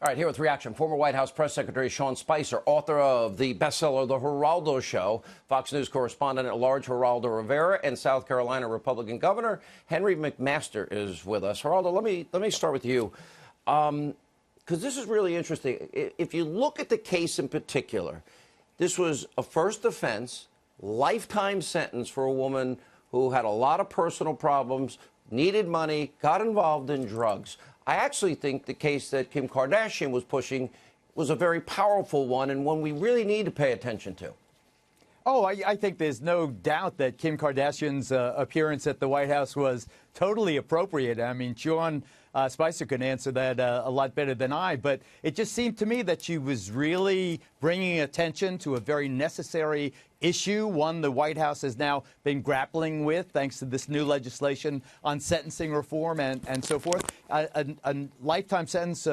All right, here with reaction, former White House Press Secretary Sean Spicer, author of the bestseller The Geraldo Show, Fox News correspondent at large Geraldo Rivera, and South Carolina Republican Governor Henry McMaster is with us. Geraldo, let me start with you, because this is really interesting. If you look at the case in particular, this was a first offense, lifetime sentence for a woman who had a lot of personal problems, needed money, got involved in drugs. I actually think the case that Kim Kardashian was pushing was a very powerful one and one we really need to pay attention to. Oh, I think there's no doubt that Kim Kardashian's appearance at the White House was totally appropriate. I mean, Sean Spicer can answer that a lot better than I, but it just seemed to me that she was really bringing attention to a very necessary issue, one the White House has now been grappling with thanks to this new legislation on sentencing reform and so forth. A lifetime sentence,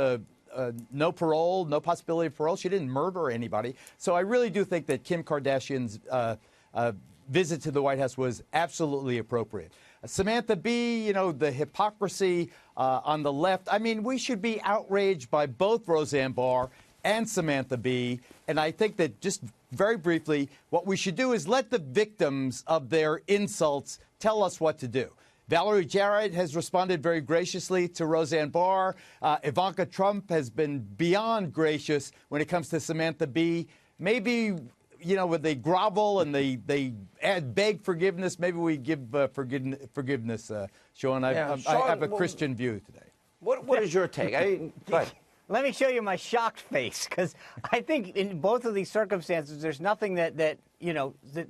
no parole, no possibility of parole. She didn't murder anybody. So I really do think that Kim Kardashian's visit to the White House was absolutely appropriate. Samantha Bee, you know, the hypocrisy on the left. I mean, we should be outraged by both Roseanne Barr and Samantha Bee. And I think that just very briefly, what we should do is let the victims of their insults tell us what to do. Valerie Jarrett has responded very graciously to Roseanne Barr. Ivanka Trump has been beyond gracious when it comes to Samantha Bee. Maybe, you know, when they grovel and they beg forgiveness, maybe we give forgiveness, Sean. I have a Christian view today. What is your take? Let me show you my shocked face, because I think in both of these circumstances, there's nothing that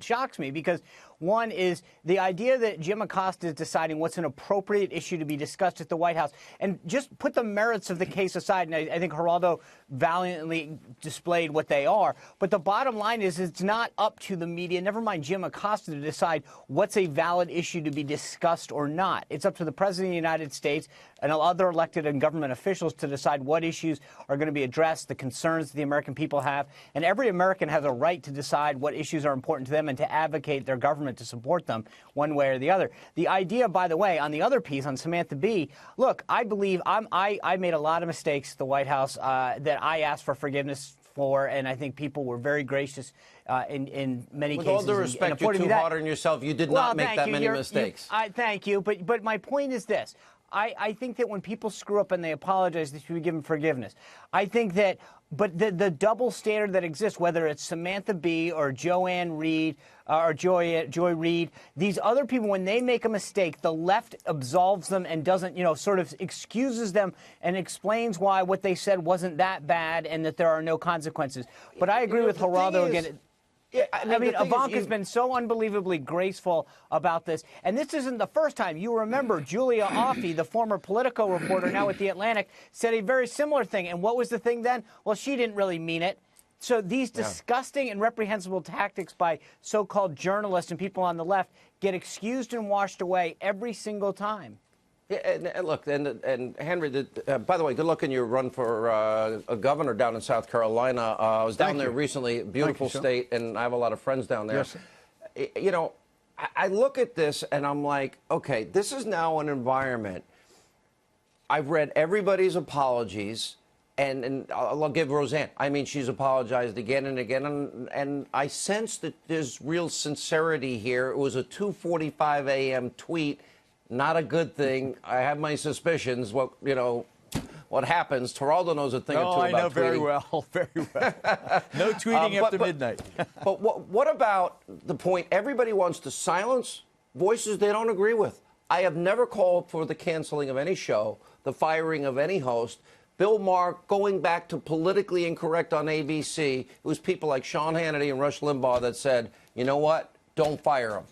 shocks me, because one is the idea that Jim Acosta is deciding what's an appropriate issue to be discussed at the White House. And just put the merits of the case aside, and I think Geraldo valiantly displayed what they are. But the bottom line is it's not up to the media, never mind Jim Acosta, to decide what's a valid issue to be discussed or not. It's up to the President of the United States and other elected and government officials to decide what issues are going to be addressed, the concerns the American people have. And every American has a right to decide what issues are important to them and to advocate their government to support them one way or the other. The idea, by the way, on the other piece, on Samantha Bee, look, I believe I made a lot of mistakes at the White House that I asked for forgiveness for, and I think people were very gracious in many cases. With all due respect, you're too hard on yourself. You did not make that many mistakes. Thank you, but my point is this. I think that when people screw up and they apologize, they should be given forgiveness. I think that, but the double standard that exists, whether it's Samantha Bee or Joanne Reed or Joy Reid, these other people, when they make a mistake, the left absolves them and doesn't, sort of excuses them and explains why what they said wasn't that bad and that there are no consequences. But I agree with Geraldo again. I mean, Ivanka's been so unbelievably graceful about this. And this isn't the first time. You remember Julia Offie, the former Politico reporter now at The Atlantic, said a very similar thing. And what was the thing then? Well, she didn't really mean it. So these disgusting and reprehensible tactics by so-called journalists and people on the left get excused and washed away every single time. Yeah, and look, and Henry, by the way, good luck in your run for a governor down in South Carolina. I was down there recently, beautiful state, and I have a lot of friends down there. Yes. You know, I look at this and I'm like, okay, this is now an environment. I've read everybody's apologies, and I'll give Roseanne. I mean, she's apologized again and again, and I sense that there's real sincerity here. It was a 2:45 a.m. tweet. Not a good thing. I have my suspicions. What happens? Geraldo knows a thing or two about tweeting. Oh, I know very well, very well. No tweeting after midnight. But what about the point? Everybody wants to silence voices they don't agree with. I have never called for the canceling of any show, the firing of any host. Bill Maher going back to politically incorrect on ABC. It was people like Sean Hannity and Rush Limbaugh that said, you know what? Don't fire him.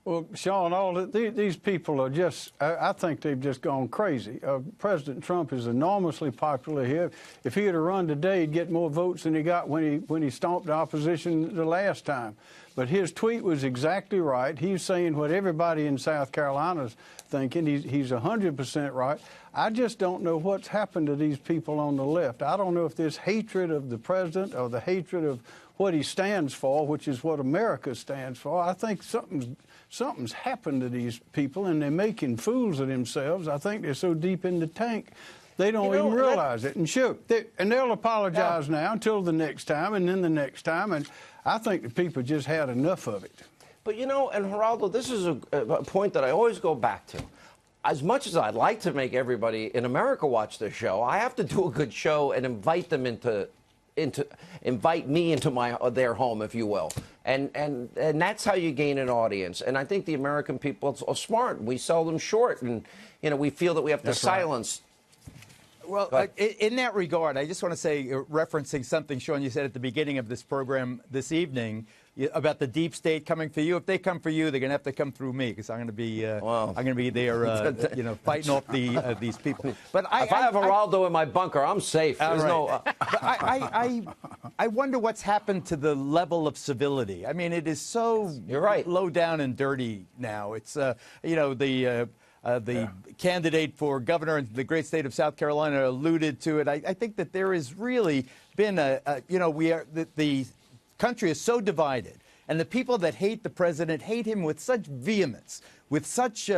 Well, Sean, these people are just, I think they've just gone crazy. President Trump is enormously popular here. If he had run today, he'd get more votes than he got when he stomped the opposition the last time. But his tweet was exactly right. He's saying what everybody in South Carolina's thinking. He's 100% right. I just don't know what's happened to these people on the left. I don't know if this hatred of the president or the hatred of what he stands for, which is what America stands for. I think something's happened to these people, and they're making fools of themselves. I think they're so deep in the tank They don't even realize it. And and they'll apologize now until the next time, and then the next time. And I think the people just had enough of it. But, and Geraldo, this is a point that I always go back to. As much as I'd like to make everybody in America watch this show, I have to do a good show and invite them invite me into their home, if you will. And that's how you gain an audience. And I think the American people are smart. We sell them short, and we feel that we have to silence. Well, in that regard, I just want to say, referencing something, Sean, you said at the beginning of this program this evening about the deep state coming for you. If they come for you, they're going to have to come through me, because I'm going to be there, fighting off these people. But if I have Geraldo in my bunker, I'm safe. There's I wonder what's happened to the level of civility. I mean, it is so low down and dirty now. It's the candidate for governor in the great state of South Carolina alluded to it. I think that there has really been the country is so divided, and the people that hate the president hate him with such vehemence, with such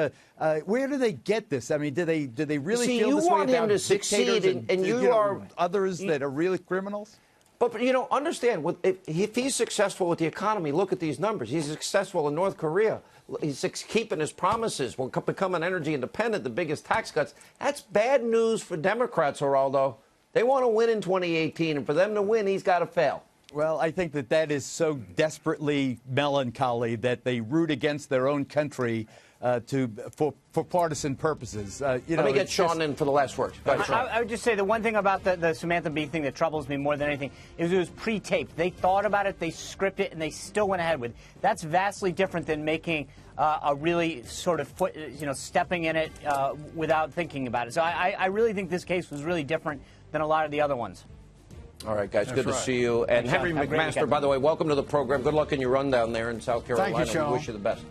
where do they get this? I mean, do they really feel this way about dictators and you are others that are really criminals? But understand, if he's successful with the economy, look at these numbers. He's successful in North Korea. He's keeping his promises. We'll become an energy independent, the biggest tax cuts. That's bad news for Democrats, Geraldo. They want to win in 2018, and for them to win, he's got to fail. Well, I think that is so desperately melancholy that they root against their own country for partisan purposes. Let me get Sean in for the last word. I would just say the one thing about the Samantha Bee thing that troubles me more than anything is it was pre-taped. They thought about it, they scripted it, and they still went ahead with it. That's vastly different than making a really sort of stepping in it without thinking about it. So I really think this case was really different than a lot of the other ones. All right, guys, good to see you. And Henry McMaster, by the way, welcome to the program. Good luck in your run down there in South Carolina. Thank you, Sean. We wish you the best.